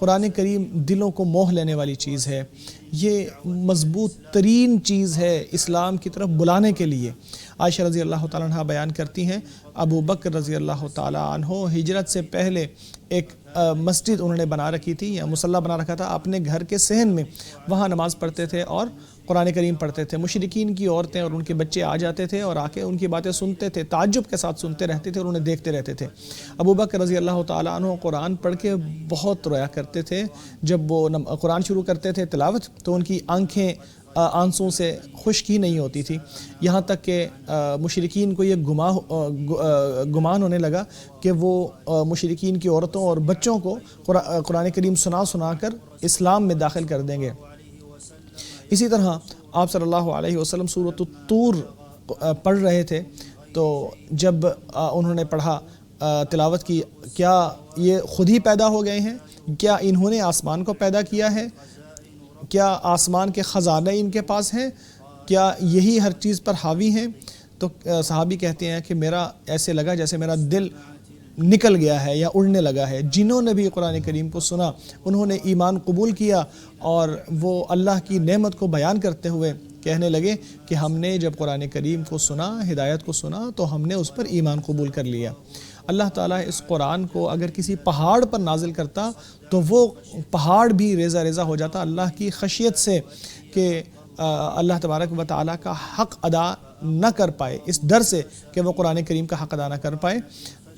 قرآن کریم دلوں کو موہ لینے والی چیز ہے، یہ مضبوط ترین چیز ہے اسلام کی طرف بلانے کے لیے۔ عائشہ رضی اللہ تعالیٰ عنہ بیان کرتی ہیں ابو بکر رضی اللہ تعالیٰ عنہ ہجرت سے پہلے ایک مسجد انہوں نے بنا رکھی تھی یا مصلی بنا رکھا تھا اپنے گھر کے صحن میں، وہاں نماز پڑھتے تھے اور قرآن کریم پڑھتے تھے۔ مشرکین کی عورتیں اور ان کے بچے آ جاتے تھے اور آ کے ان کی باتیں سنتے تھے، تعجب کے ساتھ سنتے رہتے تھے اور انہیں دیکھتے رہتے تھے۔ ابو بکر رضی اللہ تعالیٰ عنہ قرآن پڑھ کے بہت رویا کرتے تھے۔ جب وہ قرآن شروع کرتے تھے تلاوت تو ان کی آنکھیں آنسوں سے خشک ہی نہیں ہوتی تھی، یہاں تک کہ مشرکین کو یہ گمان ہونے لگا کہ وہ مشرکین کی عورتوں اور بچوں کو قرآن کریم سنا کر اسلام میں داخل کر دیں گے۔ اسی طرح آپ صلی اللہ علیہ وسلم سورۃ الطور پڑھ رہے تھے تو جب انہوں نے پڑھا تلاوت کی، کیا یہ خود ہی پیدا ہو گئے ہیں؟ کیا انہوں نے آسمان کو پیدا کیا ہے؟ کیا آسمان کے خزانے ان کے پاس ہیں؟ کیا یہی ہر چیز پر حاوی ہیں؟ تو صحابی کہتے ہیں کہ میرا ایسے لگا جیسے میرا دل نکل گیا ہے یا اڑنے لگا ہے۔ جنہوں نے بھی قرآن کریم کو سنا انہوں نے ایمان قبول کیا اور وہ اللہ کی نعمت کو بیان کرتے ہوئے کہنے لگے کہ ہم نے جب قرآن کریم کو سنا، ہدایت کو سنا، تو ہم نے اس پر ایمان قبول کر لیا۔ اللہ تعالیٰ اس قرآن کو اگر کسی پہاڑ پر نازل کرتا تو وہ پہاڑ بھی ریزہ ریزہ ہو جاتا اللہ کی خشیت سے کہ اللہ تبارک و تعالیٰ کا حق ادا نہ کر پائے، اس ڈر سے کہ وہ قرآن کریم کا حق ادا نہ کر پائے۔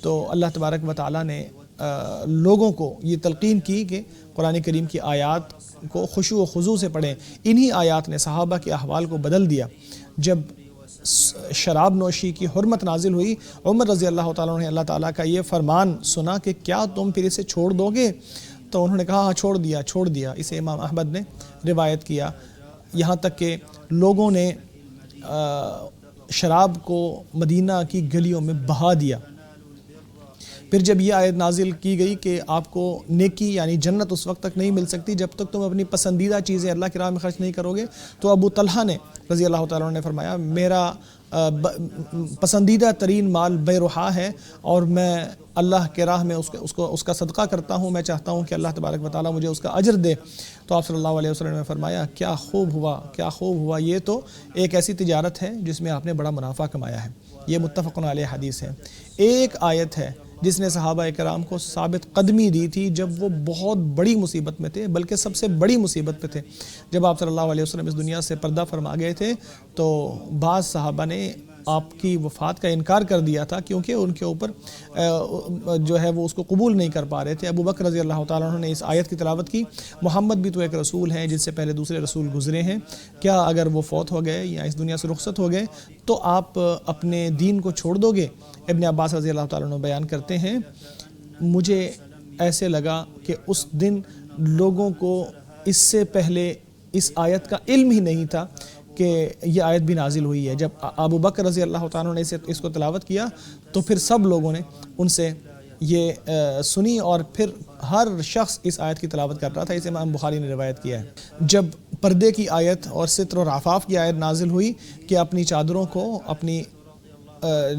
تو اللہ تبارک و تعالیٰ نے لوگوں کو یہ تلقین کی کہ قرآن کریم کی آیات کو خشوع و خضوع سے پڑھیں۔ انہی آیات نے صحابہ کے احوال کو بدل دیا۔ جب شراب نوشی کی حرمت نازل ہوئی، عمر رضی اللہ تعالیٰ نے اللہ تعالیٰ کا یہ فرمان سنا کہ کیا تم پھر اسے چھوڑ دو گے؟ تو انہوں نے کہا ہاں چھوڑ دیا۔ اسے امام احمد نے روایت کیا۔ یہاں تک کہ لوگوں نے شراب کو مدینہ کی گلیوں میں بہا دیا۔ پھر جب یہ آیت نازل کی گئی کہ آپ کو نیکی یعنی جنت اس وقت تک نہیں مل سکتی جب تک تم اپنی پسندیدہ چیزیں اللہ کی راہ میں خرچ نہیں کرو گے، تو ابو طلحہ نے رضی اللہ تعالیٰ عنہ نے فرمایا میرا پسندیدہ ترین مال بیرحا ہے اور میں اللہ کے راہ میں اس کا صدقہ کرتا ہوں، میں چاہتا ہوں کہ اللہ تبارک و تعالیٰ مجھے اس کا اجر دے۔ تو آپ صلی اللہ علیہ وسلم نے فرمایا کیا خوب ہوا، یہ تو ایک ایسی تجارت ہے جس میں آپ نے بڑا منافع کمایا ہے۔ یہ متفق علیہ حدیث ہے۔ ایک آیت ہے جس نے صحابہ اکرام کو ثابت قدمی دی تھی جب وہ بہت بڑی مصیبت میں تھے، بلکہ سب سے بڑی مصیبت پہ تھے۔ جب آپ صلی اللہ علیہ وسلم اس دنیا سے پردہ فرما گئے تھے تو بعض صحابہ نے آپ کی وفات کا انکار کر دیا تھا کیونکہ ان کے اوپر جو ہے وہ اس کو قبول نہیں کر پا رہے تھے۔ ابو بکر رضی اللہ تعالیٰ عنہ نے اس آیت کی تلاوت کی، محمد بھی تو ایک رسول ہیں جن سے پہلے دوسرے رسول گزرے ہیں، کیا اگر وہ فوت ہو گئے یا اس دنیا سے رخصت ہو گئے تو آپ اپنے دین کو چھوڑ دو گے؟ ابن عباس رضی اللہ تعالیٰ عنہ بیان کرتے ہیں مجھے ایسے لگا کہ اس دن لوگوں کو اس سے پہلے اس آیت کا علم ہی نہیں تھا کہ یہ آیت بھی نازل ہوئی ہے۔ جب ابو بکر رضی اللہ تعالیٰ عنہ نے اس کو تلاوت کیا تو پھر سب لوگوں نے ان سے یہ سنی اور پھر ہر شخص اس آیت کی تلاوت کر رہا تھا۔ اسے امام بخاری نے روایت کیا ہے۔ جب پردے کی آیت اور ستر اور عفاف کی آیت نازل ہوئی کہ اپنی چادروں کو اپنی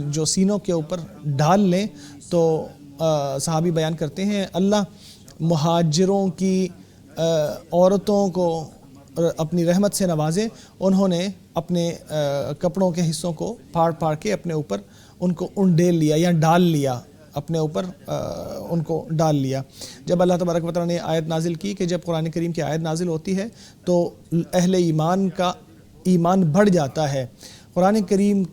جو سینوں کے اوپر ڈال لیں تو صحابی بیان کرتے ہیں اللہ مہاجروں کی عورتوں کو اپنی رحمت سے نوازے، انہوں نے اپنے کپڑوں کے حصوں کو پھاڑ کے اپنے اوپر ان کو انڈیل لیا یا ڈال لیا، اپنے اوپر ان کو ڈال لیا۔ جب اللہ تبارک و تعالیٰ نے آیت نازل کی کہ جب قرآن کریم کی آیت نازل ہوتی ہے تو اہل ایمان کا ایمان بڑھ جاتا ہے۔ قرآن کریم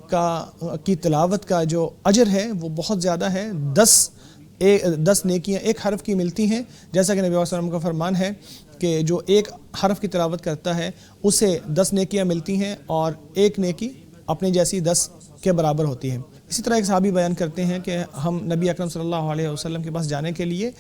کی تلاوت کا جو اجر ہے وہ بہت زیادہ ہے، 10 نیکیاں ایک حرف کی ملتی ہیں، جیسا کہ نبی صلی اللہ علیہ وسلم کا فرمان ہے کہ جو ایک حرف کی تلاوت کرتا ہے اسے 10 نیکیاں ملتی ہیں اور ایک نیکی اپنے جیسی 10 کے برابر ہوتی ہے۔ اسی طرح ایک صحابی بیان کرتے ہیں کہ ہم نبی اکرم صلی اللہ علیہ وسلم کے پاس جانے کے لیے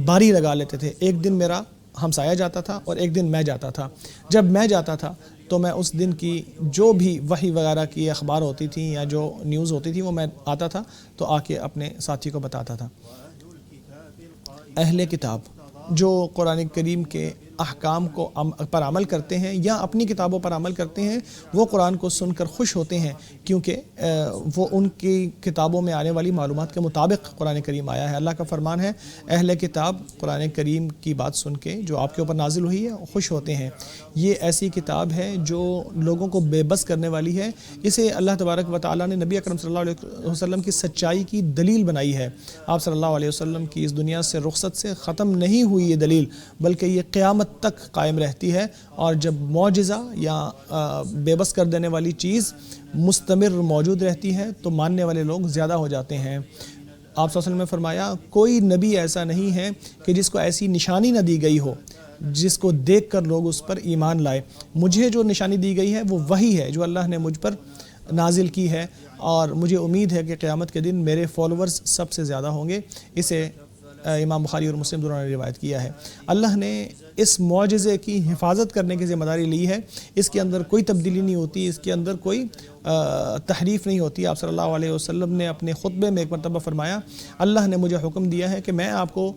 باری لگا لیتے تھے، ایک دن میرا ہمسایہ جاتا تھا اور ایک دن میں جاتا تھا۔ جب میں جاتا تھا تو میں اس دن کی جو بھی وحی وغیرہ کی اخبار ہوتی تھی یا جو نیوز ہوتی تھی وہ میں آتا تھا تو آ کے اپنے ساتھی کو بتاتا تھا۔ اہل کتاب جو قرآن کریم کے احکام کو پر عمل کرتے ہیں یا اپنی کتابوں پر عمل کرتے ہیں وہ قرآن کو سن کر خوش ہوتے ہیں، کیونکہ وہ ان کی کتابوں میں آنے والی معلومات کے مطابق قرآن کریم آیا ہے۔ اللہ کا فرمان ہے اہل کتاب قرآن کریم کی بات سن کے جو آپ کے اوپر نازل ہوئی ہے خوش ہوتے ہیں۔ یہ ایسی کتاب ہے جو لوگوں کو بے بس کرنے والی ہے۔ اسے اللہ تبارک و تعالیٰ نے نبی اکرم صلی اللہ علیہ وسلم کی سچائی کی دلیل بنائی ہے۔ آپ صلی اللہ علیہ وسلم کی اس دنیا سے رخصت سے ختم نہیں ہوئی یہ دلیل، بلکہ یہ قیامت تک قائم رہتی ہے، اور جب معجزہ یا بے بس کر دینے والی چیز مستمر موجود رہتی ہے تو ماننے والے لوگ زیادہ ہو جاتے ہیں۔ آپ صلی اللہ علیہ وسلم نے فرمایا کوئی نبی ایسا نہیں ہے کہ جس کو ایسی نشانی نہ دی گئی ہو جس کو دیکھ کر لوگ اس پر ایمان لائے۔ مجھے جو نشانی دی گئی ہے وہ وہی ہے جو اللہ نے مجھ پر نازل کی ہے، اور مجھے امید ہے کہ قیامت کے دن میرے فالوورز سب سے زیادہ ہوں گے۔ اسے امام بخاری اور مسلم دونوں نے روایت کیا ہے۔ اللہ نے اس معجزے کی حفاظت کرنے کی ذمہ داری لی ہے۔ اس کے اندر کوئی تبدیلی نہیں ہوتی، اس کے اندر کوئی تحریف نہیں ہوتی۔ آپ صلی اللہ علیہ وسلم نے اپنے خطبے میں ایک مرتبہ فرمایا اللہ نے مجھے حکم دیا ہے کہ میں آپ کو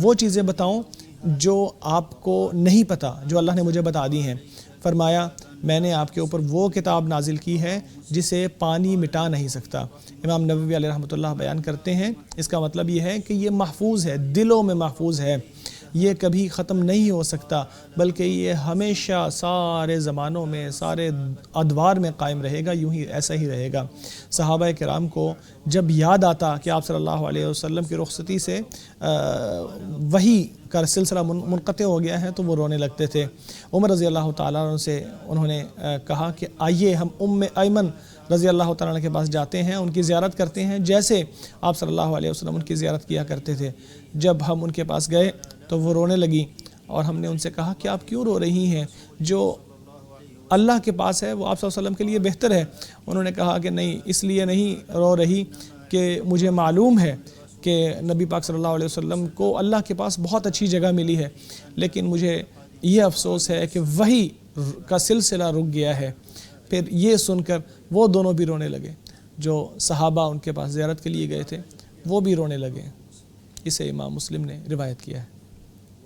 وہ چیزیں بتاؤں جو آپ کو نہیں پتہ، جو اللہ نے مجھے بتا دی ہیں۔ فرمایا میں نے آپ کے اوپر وہ کتاب نازل کی ہے جسے پانی مٹا نہیں سکتا۔ امام نووی علیہ رحمۃ اللہ بیان کرتے ہیں اس کا مطلب یہ ہے کہ یہ محفوظ ہے، دلوں میں محفوظ ہے، یہ کبھی ختم نہیں ہو سکتا، بلکہ یہ ہمیشہ سارے زمانوں میں سارے ادوار میں قائم رہے گا، یوں ہی ایسا ہی رہے گا۔ صحابہ کرام کو جب یاد آتا کہ آپ صلی اللہ علیہ وسلم کی رخصتی سے وحی کا سلسلہ منقطع ہو گیا ہے تو وہ رونے لگتے تھے۔ عمر رضی اللہ تعالیٰ عنہ سے انہوں نے کہا کہ آئیے ہم ایمن رضی اللہ تعالیٰ عنہ کے پاس جاتے ہیں، ان کی زیارت کرتے ہیں جیسے آپ صلی اللہ علیہ وسلم ان کی زیارت کیا کرتے تھے۔ جب ہم ان کے پاس گئے تو وہ رونے لگی، اور ہم نے ان سے کہا کہ آپ کیوں رو رہی ہیں؟ جو اللہ کے پاس ہے وہ آپ صلی اللہ علیہ وسلم کے لیے بہتر ہے۔ انہوں نے کہا کہ نہیں، اس لیے نہیں رو رہی کہ مجھے معلوم ہے کہ نبی پاک صلی اللہ علیہ وسلم کو اللہ کے پاس بہت اچھی جگہ ملی ہے، لیکن مجھے یہ افسوس ہے کہ وحی کا سلسلہ رک گیا ہے۔ پھر یہ سن کر وہ دونوں بھی رونے لگے، جو صحابہ ان کے پاس زیارت کے لیے گئے تھے وہ بھی رونے لگے۔ اسے امام مسلم نے روایت کیا ہے۔